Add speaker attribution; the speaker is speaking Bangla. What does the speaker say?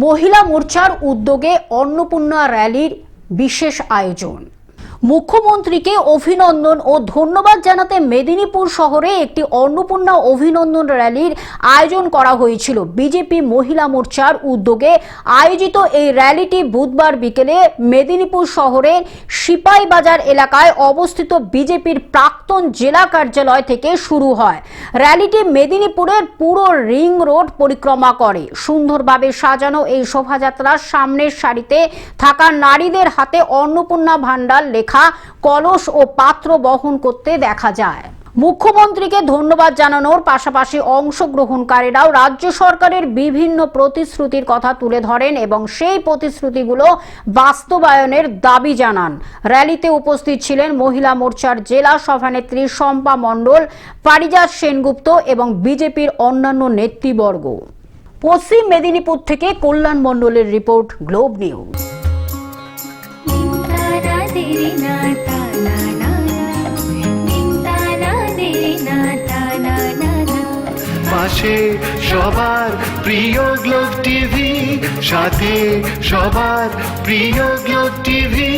Speaker 1: মহিলা মোর্চার উদ্যোগে অন্নপূর্ণা র্যালির বিশেষ আয়োজন। মুখ্যমন্ত্রীকে অভিনন্দন ও ধন্যবাদ জানাতে মেদিনীপুর শহরে একটি অন্নপূর্ণা অভিনন্দন র্যালির আয়োজন করা হয়েছিল। বিজেপি মহিলা মোর্চার উদ্যোগে আয়োজিত এই র্যালিটি বুধবার বিকেলে মেদিনীপুর শহরের সিপাহীবাজার এলাকায় অবস্থিত বিজেপির প্রাক্তন জেলা কার্যালয় থেকে শুরু হয়। র্যালিটি মেদিনীপুরের পুরো রিং রোড পরিক্রমা করে। সুন্দরভাবে সাজানো এই শোভাযাত্রার সামনের সারিতে থাকা নারীদের হাতে অন্নপূর্ণা ভান্ডার লেখা কলস ও পাত্র বহন করতে দেখা যায়। মুখ্যমন্ত্রীকে ধন্যবাদ জানানোর পাশাপাশি অংশগ্রহণকারীরাও রাজ্য সরকারের বিভিন্ন প্রতিশ্রুতির কথা তুলে ধরেন এবং সেই প্রতিশ্রুতিগুলো বাস্তবায়নের দাবি জানান। র্যালিতে উপস্থিত ছিলেন মহিলা মোর্চার জেলা সভানেত্রী শম্পা মণ্ডল, পারিজাত সেনগুপ্ত এবং বিজেপির অন্যান্য নেতৃবর্গ। পশ্চিম মেদিনীপুর থেকে কল্যাণ মণ্ডলের রিপোর্ট, গ্লোব নিউজ।
Speaker 2: পাশে সবার প্রিয় গ্লোব টিভি, সাথে সবার প্রিয় গ্লোব টিভি।